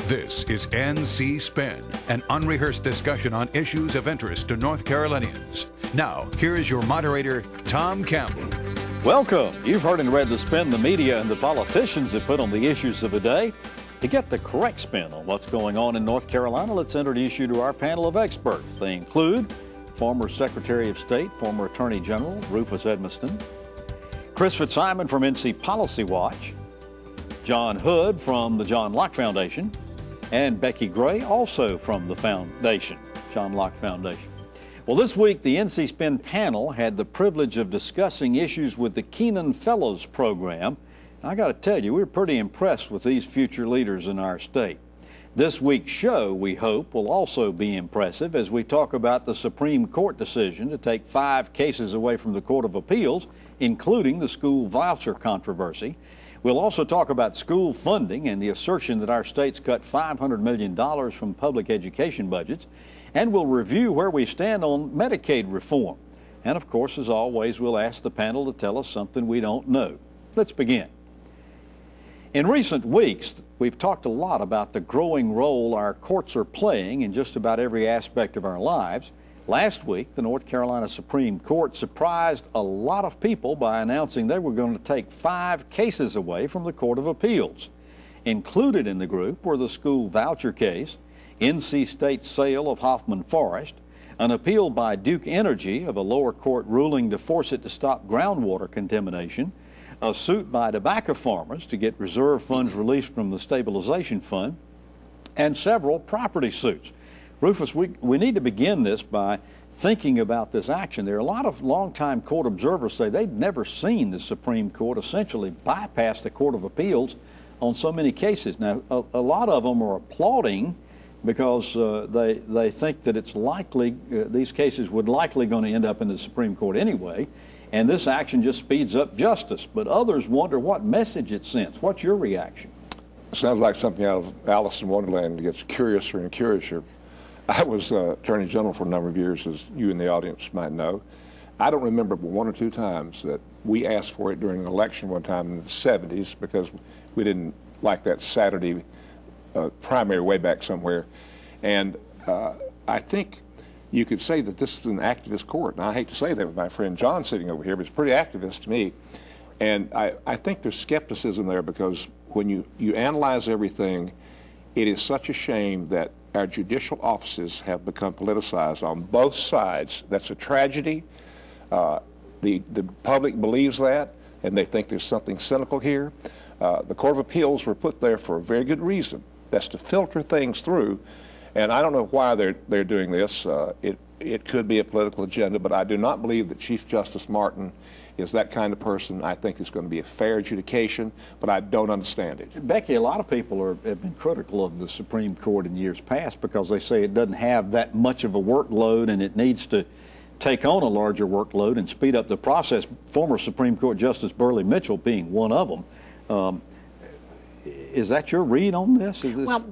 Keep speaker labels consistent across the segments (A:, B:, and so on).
A: This is NC Spin, an unrehearsed discussion on issues of interest to North Carolinians. Now, here is your moderator, Tom Campbell.
B: Welcome. You've heard and read the spin the media and the politicians have put on the issues of the day. To get the correct spin on what's going on in North Carolina, let's introduce you to our panel of experts. They include former Secretary of State, former Attorney General Rufus Edmisten, Chris Fitzsimon from NC Policy Watch, John Hood from the John Locke Foundation, and Becki Gray, also from the foundation, John Locke Foundation. Well, this week, the NC Spin panel had the privilege of discussing issues with the Keenan Fellows Program. I got to tell you, we're pretty impressed with these future leaders in our state. This week's show, we hope, will also be impressive as we talk about the Supreme Court decision to take 5 cases away from the Court of Appeals, including the school voucher controversy. We'll also talk about school funding and the assertion that our state's cut $500 million from public education budgets. And we'll review where we stand on Medicaid reform. And of course, as always, we'll ask the panel to tell us something we don't know. Let's begin. In recent weeks, we've talked a lot about the growing role our courts are playing in just about every aspect of our lives. Last week, the North Carolina Supreme Court surprised a lot of people by announcing they were going to take 5 cases away from the Court of Appeals. Included in the group were the school voucher case, NC State's sale of Hoffman Forest, an appeal by Duke Energy of a lower court ruling to force it to stop groundwater contamination, a suit by tobacco farmers to get reserve funds released from the stabilization fund, and several property suits. Rufus, we need to begin this by thinking about this action. There are a lot of longtime court observers say they've never seen the Supreme Court essentially bypass the Court of Appeals on so many cases. Now, a lot of them are applauding because they think that it's likely, these cases would likely going to end up in the Supreme Court anyway, and this action just speeds up justice. But others wonder what message it sends. What's your reaction?
C: Sounds like something out of Alice in Wonderland. It gets curiouser and curiouser. I was Attorney General for a number of years, as you in the audience might know. I don't remember but 1 or 2 times that we asked for it during an election one time in the 70s because we didn't like that Saturday primary way back somewhere. And I think you could say that this is an activist court. And I hate to say that with my friend John sitting over here, but it's pretty activist to me. And I think there's skepticism there because when you analyze everything, it is such a shame that our judicial offices have become politicized on both sides. That's a tragedy. The public believes that, and they think there's something cynical here. The Court of Appeals were put there for a very good reason. That's to filter things through. And I don't know why they're doing this. It could be a political agenda, but I do not believe that Chief Justice Martin is that kind of person. I think it's going to be a fair adjudication, but I don't understand it.
B: Becki, a lot of people have been critical of the Supreme Court in years past because they say it doesn't have that much of a workload and it needs to take on a larger workload and speed up the process. Former Supreme Court Justice Burley Mitchell being one of them. Is that your read on this?
D: Well,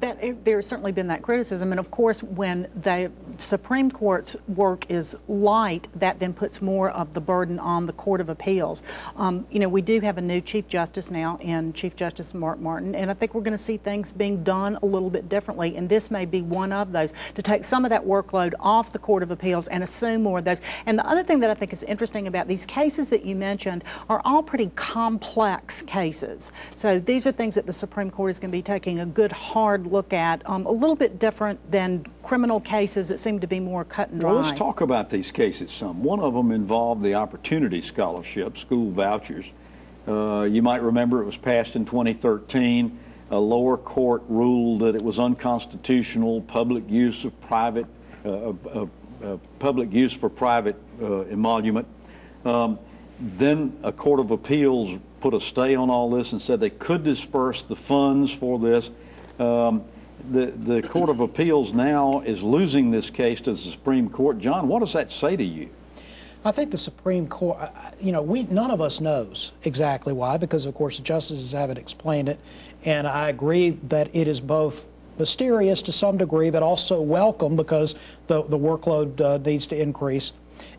D: there's certainly been that criticism. And of course, when the Supreme Court's work is light, that then puts more of the burden on the Court of Appeals. You know, we do have a new Chief Justice now in Chief Justice Mark Martin, and I think we're going to see things being done a little bit differently. And this may be one of those, to take some of that workload off the Court of Appeals and assume more of those. And the other thing that I think is interesting about these cases that you mentioned are all pretty complex cases. So these are things that the Supreme Court is going to be taking a good hard look at, a little bit different than criminal cases that seem to be more cut and dry.
B: Well, let's talk about these cases some. One of them involved the Opportunity Scholarship, school vouchers. You might remember it was passed in 2013. A lower court ruled that it was unconstitutional, public use of private, emolument. Then a Court of Appeals put a stay on all this and said they could disperse the funds for this. The Court of Appeals now is losing this case to the Supreme Court. John, what does that say to you?
E: I think the Supreme Court, you know, none of us knows exactly why, because of course the justices haven't explained it. And I agree that it is both mysterious to some degree, but also welcome because the workload needs to increase.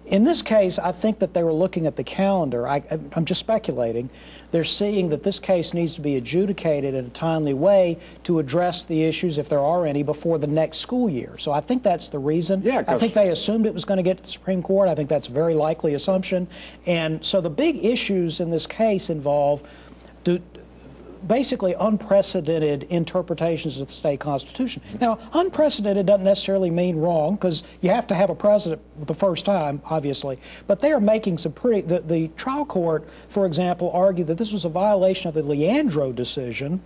E: In this case, I think that they were looking at the calendar. I'm just speculating. They're seeing that this case needs to be adjudicated in a timely way to address the issues, if there are any, before the next school year. So I think that's the reason.
B: Yeah,
E: I think they assumed it was going to get to the Supreme Court. I think that's a very likely assumption. And so the big issues in this case involve basically unprecedented interpretations of the state constitution. Now, unprecedented doesn't necessarily mean wrong, because you have to have a precedent the first time, obviously. But they are making some the trial court, for example, argued that this was a violation of the Leandro decision,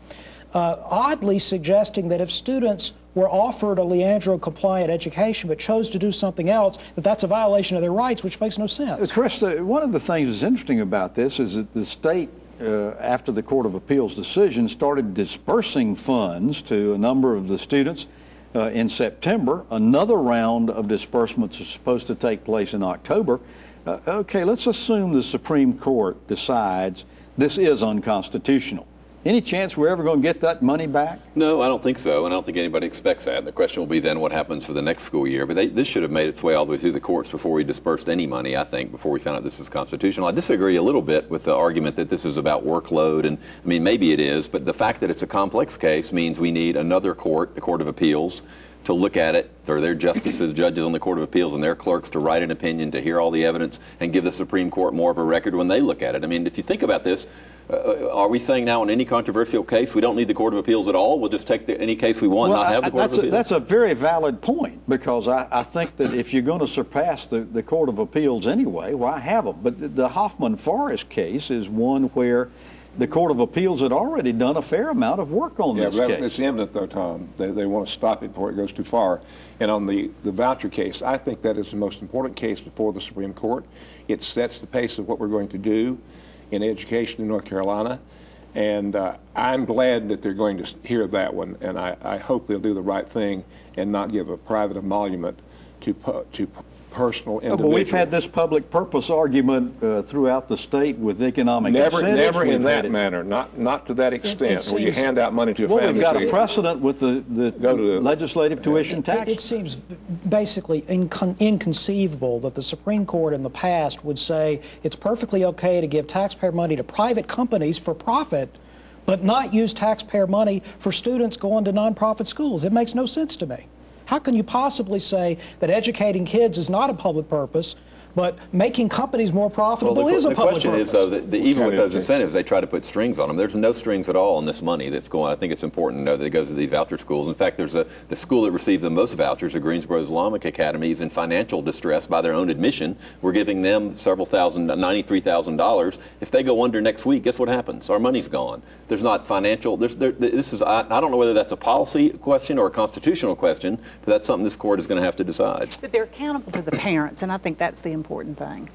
E: oddly suggesting that if students were offered a Leandro-compliant education but chose to do something else, that's a violation of their rights, which makes no sense.
B: Chris, one of the things that's interesting about this is that the state, after the Court of Appeals decision, started dispersing funds to a number of the students in September. Another round of disbursements is supposed to take place in October. Okay, let's assume the Supreme Court decides this is unconstitutional. Any chance we're ever going to get that money back?
F: No, I don't think so, and I don't think anybody expects that. The question will be then what happens for the next school year. But this should have made its way all the way through the courts before we dispersed any money, I think, before we found out this is constitutional. I disagree a little bit with the argument that this is about workload, and I mean, maybe it is, but the fact that it's a complex case means we need another court, the Court of Appeals, to look at it, or their justices, judges on the Court of Appeals and their clerks to write an opinion, to hear all the evidence, and give the Supreme Court more of a record when they look at it. I mean, if you think about this, are we saying now in any controversial case we don't need the Court of Appeals at all? We'll just take any case we want, and not have the Court of Appeals?
B: That's a very valid point, because I think that if you're going to surpass the Court of Appeals anyway, why have them? But the Hoffman-Forrest case is one where the Court of Appeals had already done a fair amount of work on this case.
C: It's imminent, though, Tom. They want to stop it before it goes too far. And on the voucher case, I think that is the most important case before the Supreme Court. It sets the pace of what we're going to do in education in North Carolina. And I'm glad that they're going to hear that one. And I hope they'll do the right thing and not give a private emolument to personal individuals.
B: But we've had this public purpose argument throughout the state with economic incentives.
C: Never in that manner, not to that extent, where you hand out money to a family.
B: Well, we've got a precedent with the legislative tuition tax.
E: It seems basically inconceivable that the Supreme Court in the past would say it's perfectly okay to give taxpayer money to private companies for profit, but not use taxpayer money for students going to nonprofit schools. It makes no sense to me. How can you possibly say that educating kids is not a public purpose, but making companies more profitable is a public purpose?
F: The question is, though, that even with those incentives, they try to put strings on them. There's no strings at all on this money that's going. I think it's important to know that it goes to these voucher schools. In fact, there's the school that receives the most vouchers, the Greensboro Islamic Academy, is in financial distress by their own admission. We're giving them several thousand, $93,000. If they go under next week, guess what happens? Our money's gone. There's not financial. I don't know whether that's a policy question or a constitutional question, but that's something this court is going to have to decide.
D: But they're accountable to the parents, and I think that's the important thing.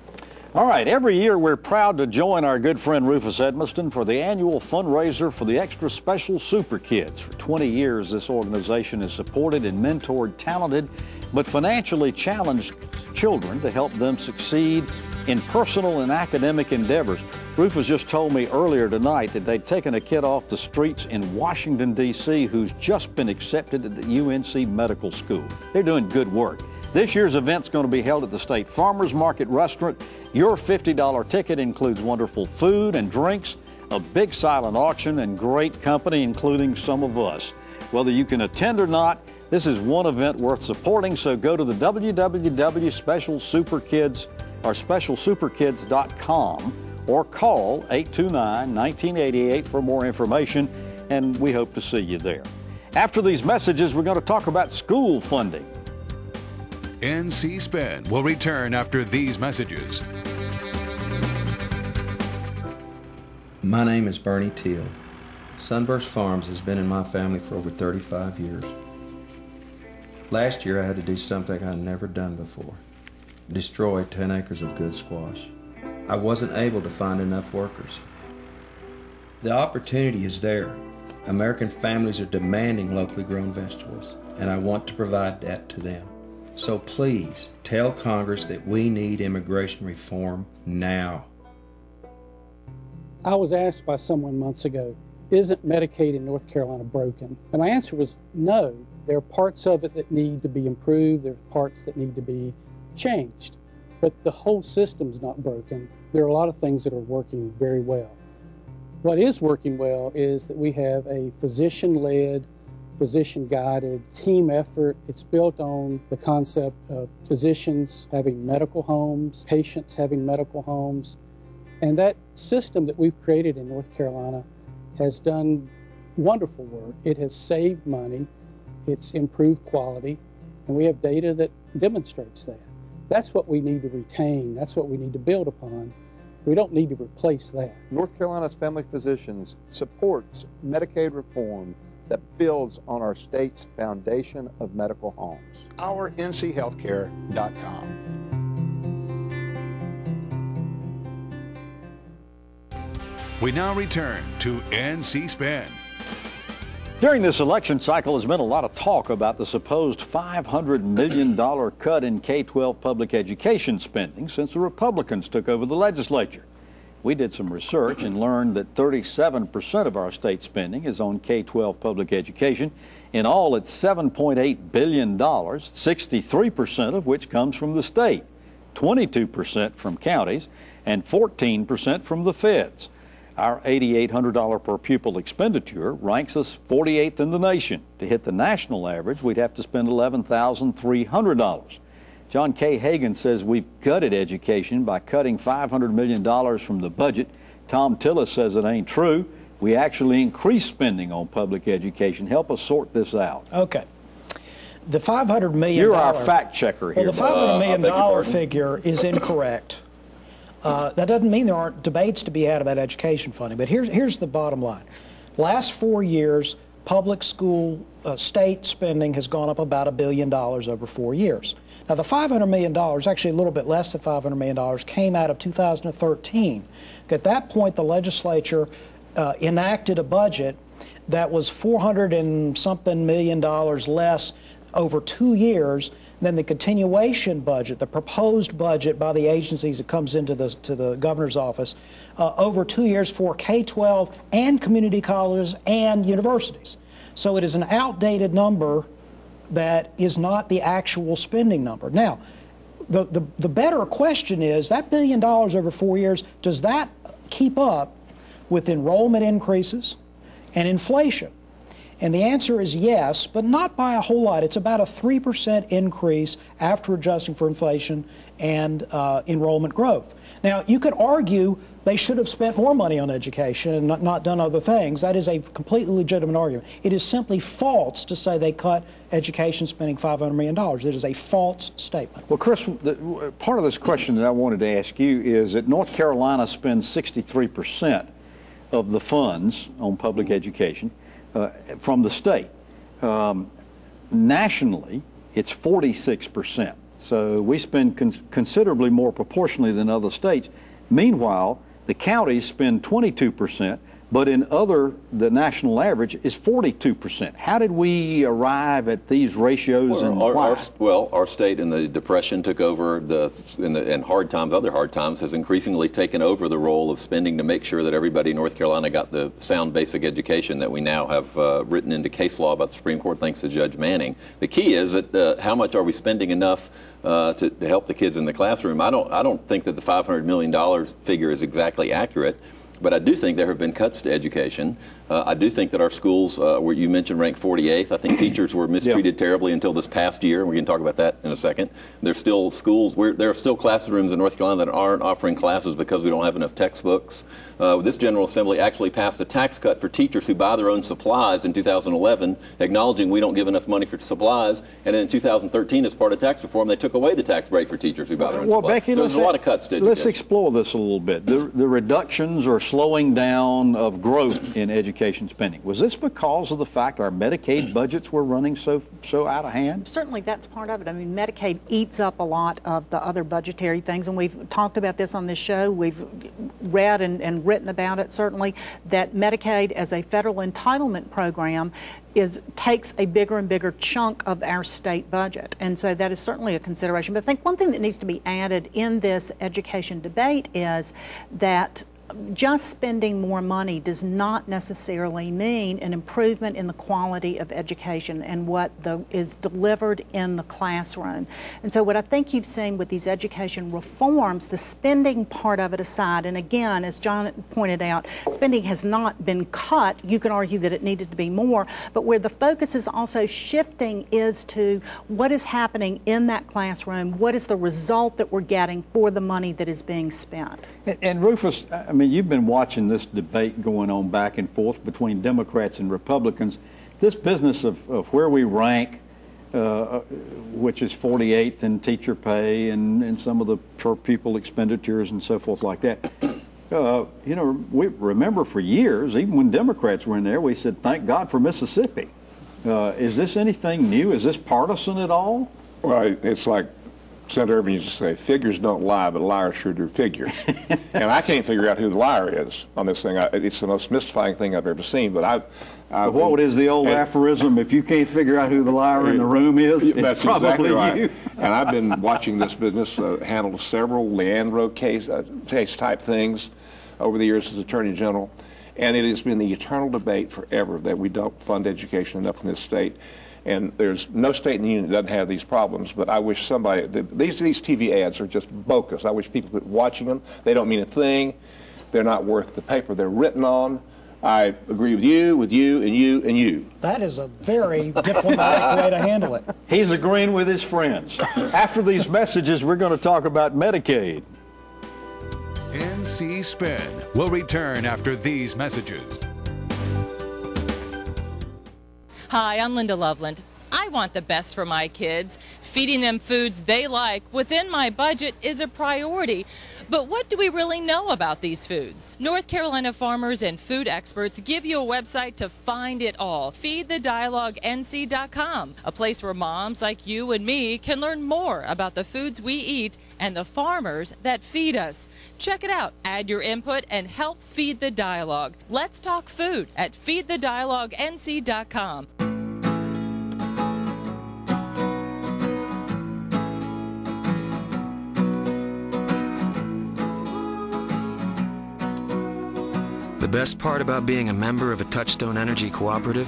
B: All right, every year we're proud to join our good friend Rufus Edmisten for the annual fundraiser for the Extra Special Super Kids. For 20 years, this organization has supported and mentored talented but financially challenged children to help them succeed in personal and academic endeavors. Rufus just told me earlier tonight that they'd taken a kid off the streets in Washington, D.C. who's just been accepted at the UNC Medical School. They're doing good work. This year's event's going to be held at the State Farmers Market Restaurant. Your $50 ticket includes wonderful food and drinks, a big silent auction, and great company, including some of us. Whether you can attend or not, this is one event worth supporting, so go to the specialsuperkids.com or call 829-1988 for more information, and we hope to see you there. After these messages, we're going to talk about school funding.
A: NC Spin will return after these messages.
G: My name is Bernie Teal. Sunburst Farms has been in my family for over 35 years. Last year I had to do something I'd never done before. Destroy 10 acres of good squash. I wasn't able to find enough workers. The opportunity is there. American families are demanding locally grown vegetables, and I want to provide that to them. So please tell Congress that we need immigration reform now.
H: I was asked by someone months ago, isn't Medicaid in North Carolina broken? And my answer was no. There are parts of it that need to be improved. There are parts that need to be changed. but the whole system's not broken. There are a lot of things that are working very well. What is working well is that we have a physician-led, physician-guided team effort. It's built on the concept of physicians having medical homes, patients having medical homes. And that system that we've created in North Carolina has done wonderful work. It has saved money, it's improved quality, and we have data that demonstrates that. That's what we need to retain, that's what we need to build upon. We don't need to replace that.
I: North Carolina's Family Physicians supports Medicaid reform that builds on our state's foundation of medical homes.
J: OurNCHealthcare.com.
A: We now return to NC Spin.
B: During this election cycle, there's been a lot of talk about the supposed $500 million cut in K-12 public education spending since the Republicans took over the legislature. We did some research and learned that 37% of our state spending is on K-12 public education. In all, it's $7.8 billion, 63% of which comes from the state, 22% from counties, and 14% from the feds. Our $8,800 per pupil expenditure ranks us 48th in the nation. To hit the national average, we'd have to spend $11,300. John K. Hagan says we've gutted education by cutting $500 million from the budget. Tom Tillis says it ain't true. We actually increased spending on public education. Help us sort this out.
E: Okay. The $500 million...
B: You're our fact checker here.
E: Well, the $500 million figure is incorrect. That doesn't mean there aren't debates to be had about education funding, but here's the bottom line. Last 4 years, public school state spending has gone up about $1 billion over 4 years. Now, the $500 million, actually a little bit less than $500 million, came out of 2013. At that point, the legislature enacted a budget that was $400 and something million less over 2 years than the continuation budget, the proposed budget by the agencies that comes into the governor's office over 2 years for K-12 and community colleges and universities. So it is an outdated number that is not the actual spending number. Now, the better question is, that $1 billion over 4 years, does that keep up with enrollment increases and inflation? And the answer is yes, but not by a whole lot. It's about a 3% increase after adjusting for inflation and enrollment growth. Now, you could argue they should have spent more money on education and not done other things. That is a completely legitimate argument. It is simply false to say they cut education spending $500 million. It is a false statement.
B: Well, Chris, part of this question that I wanted to ask you is that North Carolina spends 63% of the funds on public education from the state. Nationally, it's 46%. So we spend considerably more proportionally than other states. Meanwhile, the counties spend 22%, but in the national average is 42%. How did we arrive at these ratios and why?
F: Our state in the Depression took over and hard times, other hard times, has increasingly taken over the role of spending to make sure that everybody in North Carolina got the sound basic education that we now have written into case law by the Supreme Court thanks to Judge Manning. The key is that how much are we spending enough to help the kids in the classroom? I don't think that the $500 million figure is exactly accurate, but I do think there have been cuts to education. I do think that our schools, where you mentioned ranked 48th, I think teachers were mistreated terribly until this past year. We can talk about that in a second. There's still schools, there are still classrooms in North Carolina that aren't offering classes because we don't have enough textbooks. This General Assembly actually passed a tax cut for teachers who buy their own supplies in 2011, acknowledging we don't give enough money for supplies. And then in 2013, as part of tax reform, they took away the tax break for teachers who buy their own supplies.
B: Becki,
F: so there's a lot of cuts to education.
B: Let's explore this a little bit. The reductions or slowing down of growth in education spending. Was this because of the fact our Medicaid budgets were running so out of hand?
D: Certainly that's part of it. I mean, Medicaid eats up a lot of the other budgetary things, and we've talked about this on this show. We've read and written about it, certainly, that Medicaid as a federal entitlement program takes a bigger and bigger chunk of our state budget. And so that is certainly a consideration. But I think one thing that needs to be added in this education debate is that just spending more money does not necessarily mean an improvement in the quality of education and what is delivered in the classroom. And so what I think you've seen with these education reforms, the spending part of it aside, and again, as John pointed out, spending has not been cut. You can argue that it needed to be more, but where the focus is also shifting is to what is happening in that classroom, what is the result that we're getting for the money that is being spent.
B: And Rufus, I mean, you've been watching this debate going on back and forth between Democrats and Republicans. This business of where we rank, which is 48th in teacher pay and some of the per pupil expenditures and so forth like that. You know, we remember for years, even when Democrats were in there, we said, thank God for Mississippi. Is this anything new? Is this partisan at all?
C: Well, it's like Senator Irvin used to say, figures don't lie, but liars sure do figure. And I can't figure out who the liar is on this thing. It's the most mystifying thing I've ever seen. But
B: what is the old aphorism? If you can't figure out who the liar in the room is, it's probably exactly right. You.
C: And I've been watching this business handle several Leandro case type things over the years as Attorney General. And it has been the eternal debate forever that we don't fund education enough in this state. And there's no state in the union that doesn't have these problems, but I wish somebody, these TV ads are just bogus. I wish people quit watching them. They don't mean a thing. They're not worth the paper they're written on. I agree with you, and you, and you.
E: That is a very diplomatic way to handle it.
B: He's agreeing with his friends. After these messages, we're going to talk about Medicaid.
A: NC Spin will return after these messages.
J: Hi, I'm Linda Loveland. I want the best for my kids. Feeding them foods they like within my budget is a priority. But what do we really know about these foods? North Carolina farmers and food experts give you a website to find it all. FeedTheDialogueNC.com, a place where moms like you and me can learn more about the foods we eat and the farmers that feed us. Check it out. Add your input and help feed the dialogue. Let's talk food at FeedTheDialogueNC.com.
K: The best part about being a member of a Touchstone Energy Cooperative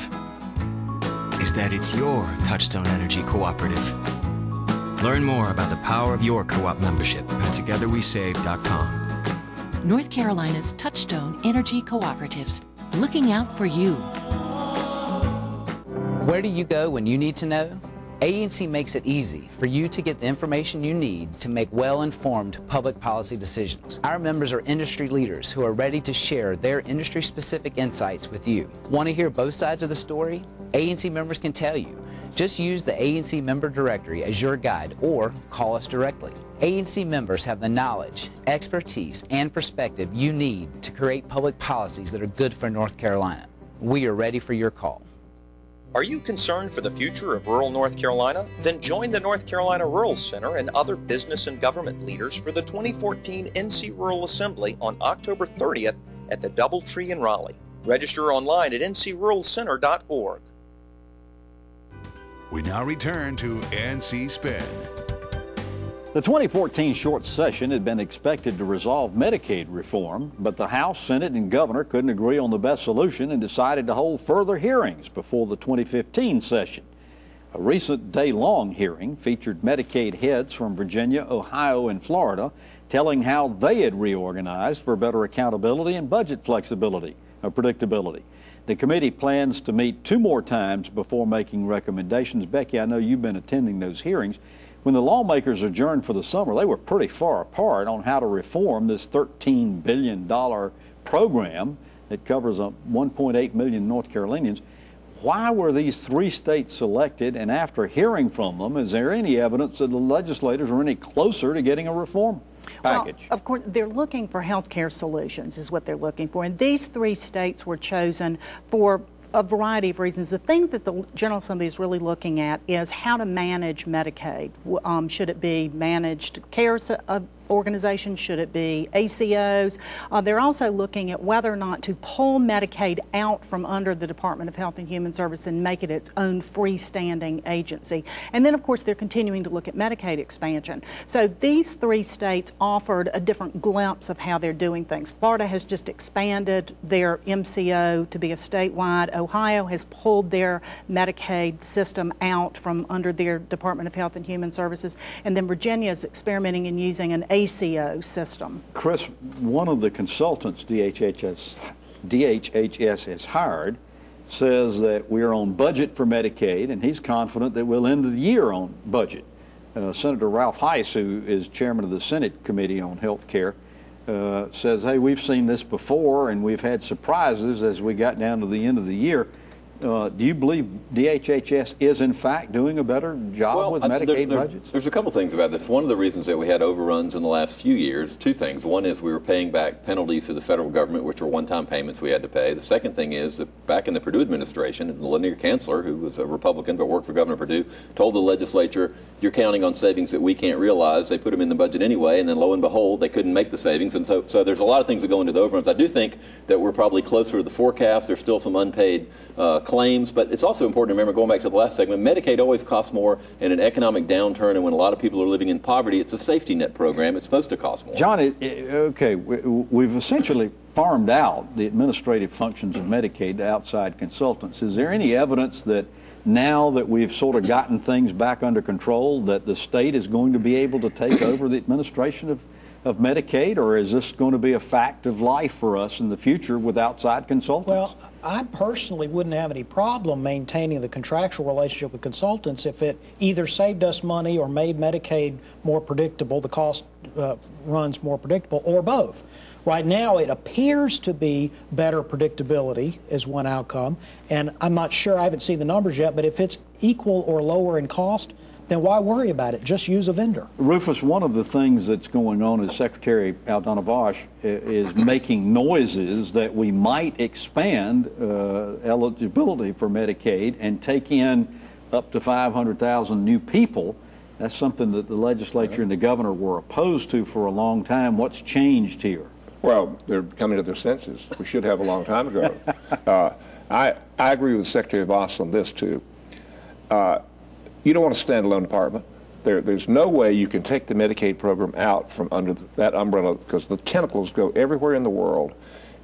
K: is that it's your Touchstone Energy Cooperative. Learn more about the power of your co-op membership at TogetherWeSave.com.
L: North Carolina's Touchstone Energy Cooperatives, looking out for you.
M: Where do you go when you need to know? ANC makes it easy for you to get the information you need to make well-informed public policy decisions. Our members are industry leaders who are ready to share their industry-specific insights with you. Want to hear both sides of the story? ANC members can tell you. Just use the ANC member directory as your guide or call us directly. ANC members have the knowledge, expertise, and perspective you need to create public policies that are good for North Carolina. We are ready for your call.
N: Are you concerned for the future of rural North Carolina? Then join the North Carolina Rural Center and other business and government leaders for the 2014 NC Rural Assembly on October 30th at the Doubletree in Raleigh. Register online at ncruralcenter.org.
A: We now return to NC Spin.
B: The 2014 short session had been expected to resolve Medicaid reform, but the House, Senate, and Governor couldn't agree on the best solution and decided to hold further hearings before the 2015 session. A recent day-long hearing featured Medicaid heads from Virginia, Ohio, and Florida telling how they had reorganized for better accountability and budget flexibility or predictability. The committee plans to meet 2 more times before making recommendations. Becki, I know you've been attending those hearings. When the lawmakers adjourned for the summer, they were pretty far apart on how to reform this $13 billion program that covers 1.8 million North Carolinians. Why were these 3 states selected? And after hearing from them, is there any evidence that the legislators are any closer to getting a reform package?
D: Well, of course, they're looking for health care solutions is what they're looking for. And these 3 states were chosen for a variety of reasons. The thing that the General Assembly is really looking at is how to manage Medicaid. Should it be managed care organizations? Should it be ACOs? They're also looking at whether or not to pull Medicaid out from under the Department of Health and Human Services and make it its own freestanding agency. And then, of course, they're continuing to look at Medicaid expansion. So these 3 states offered a different glimpse of how they're doing things. Florida has just expanded their MCO to be a statewide. Ohio has pulled their Medicaid system out from under their Department of Health and Human Services. And then Virginia is experimenting in using an ACO system.
B: Chris, one of the consultants DHHS has hired says that we're on budget for Medicaid, and he's confident that we'll end the year on budget. Senator Ralph Heiss, who is chairman of the Senate Committee on Health Care, says, hey, we've seen this before, and we've had surprises as we got down to the end of the year. Do you believe DHHS is, in fact, doing a better job with Medicaid budgets?
F: There's a couple things about this. One of the reasons that we had overruns in the last few years, 2 things. One is we were paying back penalties to the federal government, which were one-time payments we had to pay. The second thing is that back in the Perdue administration, the linear chancellor, who was a Republican but worked for Governor Perdue, told the legislature, you're counting on savings that we can't realize. They put them in the budget anyway, and then lo and behold, they couldn't make the savings. And so there's a lot of things that go into the overruns. I do think that we're probably closer to the forecast. There's still some unpaid claims, but it's also important to remember, going back to the last segment, Medicaid always costs more in an economic downturn, and when a lot of people are living in poverty, it's a safety net program. It's supposed to cost more.
B: John, okay, we've essentially farmed out the administrative functions of Medicaid to outside consultants. Is there any evidence that now that we've sort of gotten things back under control, that the state is going to be able to take over the administration of Medicaid, or is this going to be a fact of life for us in the future with outside consultants?
E: Well, I personally wouldn't have any problem maintaining the contractual relationship with consultants if it either saved us money or made Medicaid more predictable, the cost runs more predictable, or both. Right now, it appears to be better predictability is one outcome, and I'm not sure, I haven't seen the numbers yet, but if it's equal or lower in cost, then why worry about it? Just use a vendor.
B: Rufus, one of the things that's going on is Secretary Aldana Bosch is making noises that we might expand eligibility for Medicaid and take in up to 500,000 new people. That's something that the legislature and the governor were opposed to for a long time. What's changed here?
C: Well, they're coming to their senses. We should have a long time ago. I agree with Secretary Bosch on this, too. You don't want a standalone department. There's no way you can take the Medicaid program out from under that umbrella, because the tentacles go everywhere in the world,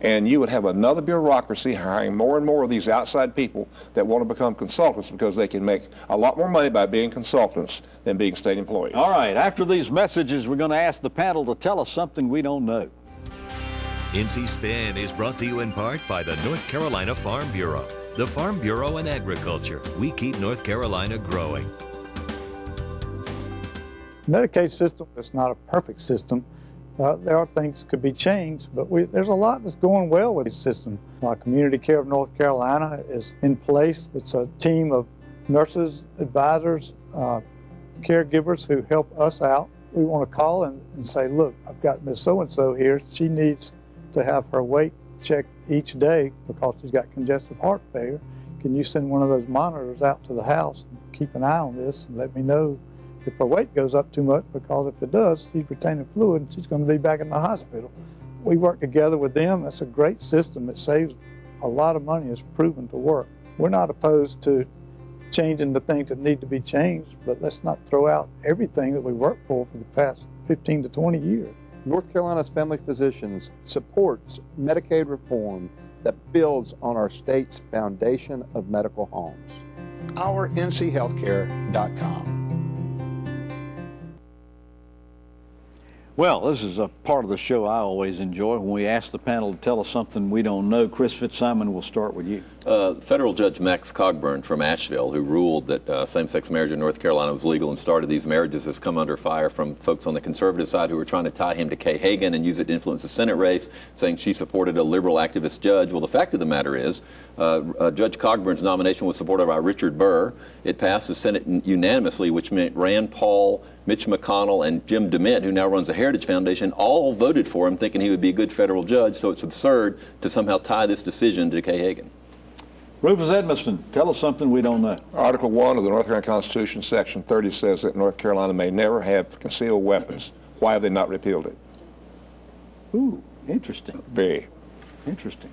C: and you would have another bureaucracy hiring more and more of these outside people that want to become consultants because they can make a lot more money by being consultants than being state employees.
B: All right, after these messages, we're going to ask the panel to tell us something we don't know.
O: NC Spin is brought to you in part by the North Carolina Farm Bureau. The Farm Bureau and Agriculture. We keep North Carolina growing.
P: Medicaid system is not a perfect system. There are things that could be changed, but there's a lot that's going well with the system. Community Care of North Carolina is in place. It's a team of nurses, advisors, caregivers who help us out. We want to call and say, look, I've got Miss So-and-so here. She needs to have her weight checked each day because she's got congestive heart failure. Can you send one of those monitors out to the house and keep an eye on this and let me know if her weight goes up too much, because if it does, she's retaining fluid and she's going to be back in the hospital. We work together with them. That's a great system. It saves a lot of money. It's proven to work. We're not opposed to changing the things that need to be changed, but let's not throw out everything that we worked for the past 15 to 20 years.
I: North Carolina's Family Physicians supports Medicaid reform that builds on our state's foundation of medical homes. OurNCHealthcare.com.
B: Well, this is a part of the show I always enjoy when we ask the panel to tell us something we don't know. Chris Fitzsimon, we'll start with you.
F: Federal Judge Max Cogburn from Asheville, who ruled that same-sex marriage in North Carolina was legal and started these marriages, has come under fire from folks on the conservative side who were trying to tie him to Kay Hagan and use it to influence the Senate race, saying she supported a liberal activist judge. Well, the fact of the matter is, Judge Cogburn's nomination was supported by Richard Burr. It passed the Senate unanimously, which meant Rand Paul, Mitch McConnell, and Jim DeMint, who now runs the Heritage Foundation, all voted for him, thinking he would be a good federal judge. So it's absurd to somehow tie this decision to Kay Hagan.
B: Rufus Edmisten, tell us something we don't know.
C: Article 1 of the North Carolina Constitution, Section 30, says that North Carolina may never have concealed weapons. Why have they not repealed it?
B: Ooh, interesting.
C: Very.
B: Interesting.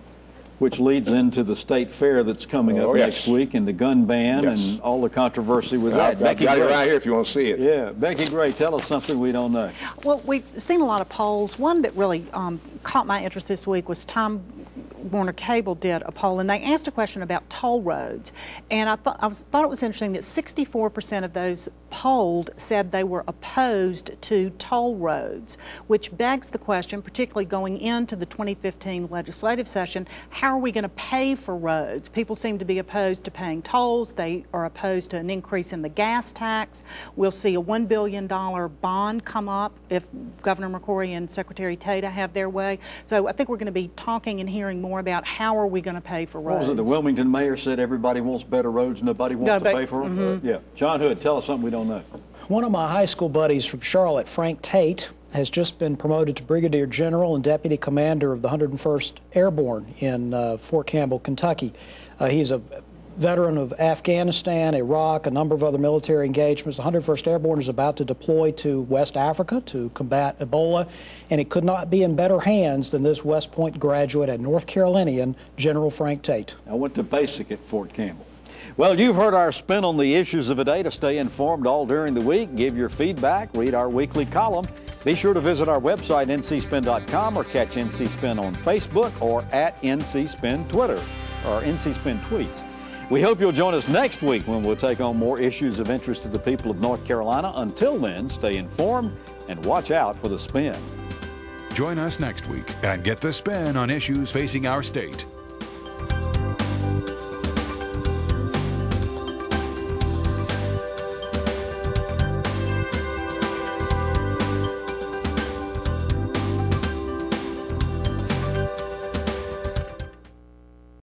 B: Which leads into the state fair that's coming up next week, and the gun ban and all the controversy with that.
C: I've got it right here if you want to see it.
B: Yeah. Becki Gray, tell us something we don't know.
D: Well, we've seen a lot of polls. One that really caught my interest this week was Time Warner Cable did a poll, and they asked a question about toll roads. And I thought it was interesting that 64% of those polled said they were opposed to toll roads, which begs the question, particularly going into the 2015 legislative session, how are we going to pay for roads? People seem to be opposed to paying tolls. They are opposed to an increase in the gas tax. We'll see a $1 billion bond come up if Governor McCrory and Secretary Tata have their way. So I think we're going to be talking and hearing more about how are we going to pay for roads.
B: What was it, the Wilmington mayor said everybody wants better roads, nobody wants to pay for them? Yeah. John Hood, tell us something we don't know.
E: One of my high school buddies from Charlotte, Frank Tate, has just been promoted to Brigadier General and Deputy Commander of the 101st Airborne in Fort Campbell, Kentucky. He's a veteran of Afghanistan, Iraq, a number of other military engagements. The 101st Airborne is about to deploy to West Africa to combat Ebola, and it could not be in better hands than this West Point graduate and North Carolinian, General Frank Tate.
B: I went to basic at Fort Campbell. Well, you've heard our spin on the issues of the day. To stay informed all during the week, give your feedback, read our weekly column. Be sure to visit our website, ncspin.com, or catch NC Spin on Facebook or at NC Spin Twitter or NC Spin tweets. We hope you'll join us next week when we'll take on more issues of interest to the people of North Carolina. Until then, stay informed and watch out for the spin.
A: Join us next week and get the spin on issues facing our state.